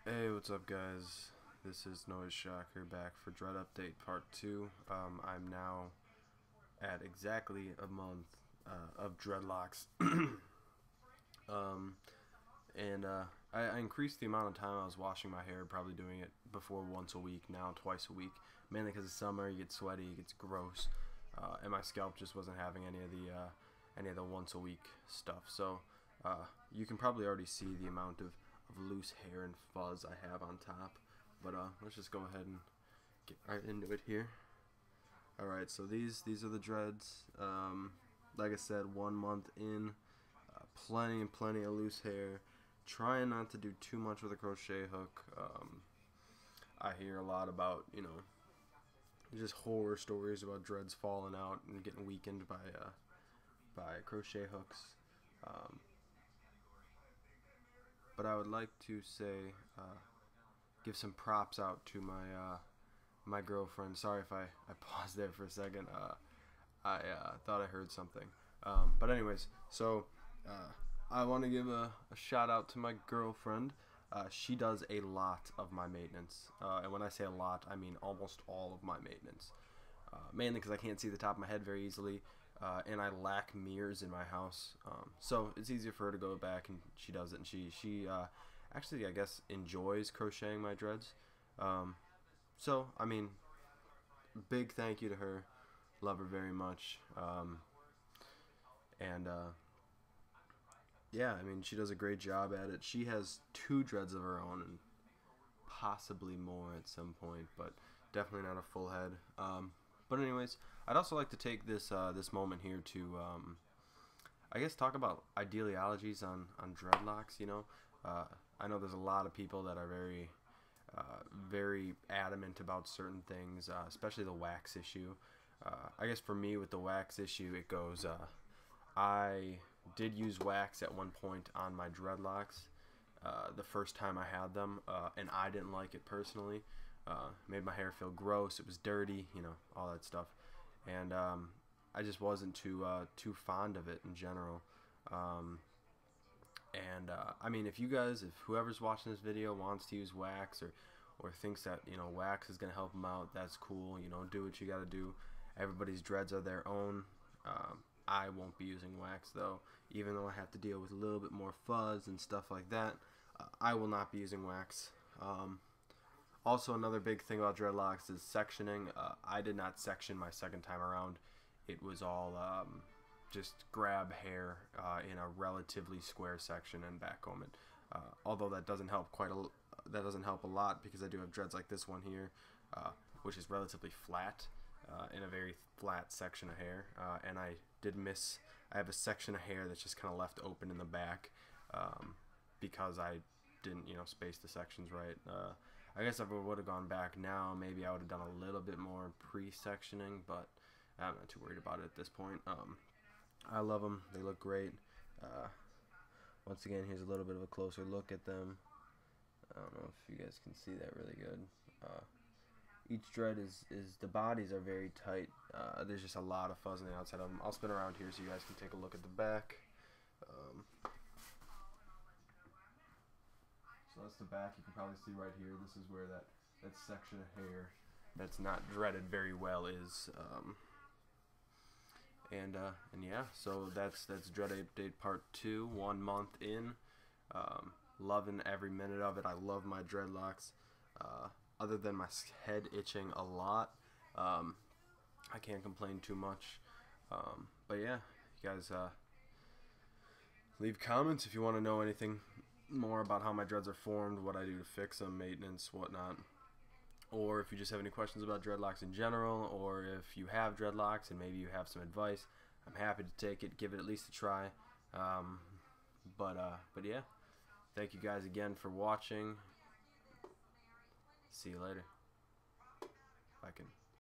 Hey, what's up, guys? This is Noise Shocker back for Dread Update Part 2. I'm now at exactly a month of Dreadlocks. um, I increased the amount of time I was washing my hair, probably doing it before once a week, now twice a week. Mainly because it's summer, you get sweaty, it gets gross, and my scalp just wasn't having any of the once a week stuff. So you can probably already see the amount of loose hair and fuzz I have on top. But let's just go ahead and get right into it here. Alright, so these are the dreads. Like I said, 1 month in, plenty and plenty of loose hair. Trying not to do too much with a crochet hook. I hear a lot about, just horror stories about dreads falling out and getting weakened by crochet hooks. But I would like to say, give some props out to my girlfriend. Sorry if I paused there for a second. I thought I heard something. But anyways, so I want to give a shout out to my girlfriend. She does a lot of my maintenance. And when I say a lot, I mean almost all of my maintenance. Mainly because I can't see the top of my head very easily. And I lack mirrors in my house, so it's easier for her to go back, and she does it. And she actually, I guess, enjoys crocheting my dreads. So I mean, big thank you to her. Love her very much. Yeah, I mean, she does a great job at it. She has 2 dreads of her own, and possibly more at some point, but definitely not a full head. But anyways, I'd also like to take this this moment here to, I guess, talk about ideologies on dreadlocks. I know there's a lot of people that are very adamant about certain things, especially the wax issue. I guess for me, with the wax issue, it goes, I did use wax at one point on my dreadlocks the first time I had them, and I didn't like it personally. Made my hair feel gross. It was dirty, all that stuff, and I just wasn't too fond of it in general. I mean, if whoever's watching this video wants to use wax or thinks that wax is gonna help them out, that's cool. Do what you gotta do. Everybody's dreads are their own. I won't be using wax though, even though I have to deal with a little bit more fuzz and stuff like that. I will not be using wax. Also, another big thing about dreadlocks is sectioning. I did not section my second time around. It was all just grab hair in a relatively square section and backcomb it. Although that doesn't help a lot, because I do have dreads like this one here, which is relatively flat in a very flat section of hair. And I have a section of hair that's just kind of left open in the back because I didn't space the sections right. I guess if I would have gone back now, maybe I would have done a little bit more pre-sectioning, but I'm not too worried about it at this point. I love them. They look great. Once again, here's a little bit of a closer look at them. I don't know if you guys can see that really good. Each dread the bodies are very tight. There's just a lot of fuzz on the outside of them. I'll spin around here so you guys can take a look at the back. So that's the back. You can probably see right here. This is where that section of hair that's not dreaded very well is. And yeah, so that's Dread Update Part 2. 1 month in. Loving every minute of it. I love my dreadlocks. Other than my head itching a lot, I can't complain too much. But yeah, you guys leave comments if you want to know anything more about how my dreads are formed, what I do to fix them, maintenance, whatnot. Or if you just have any questions about dreadlocks in general, or if you have dreadlocks and maybe you have some advice, I'm happy to take it, give it at least a try. But yeah, thank you guys again for watching. See you later. Bye.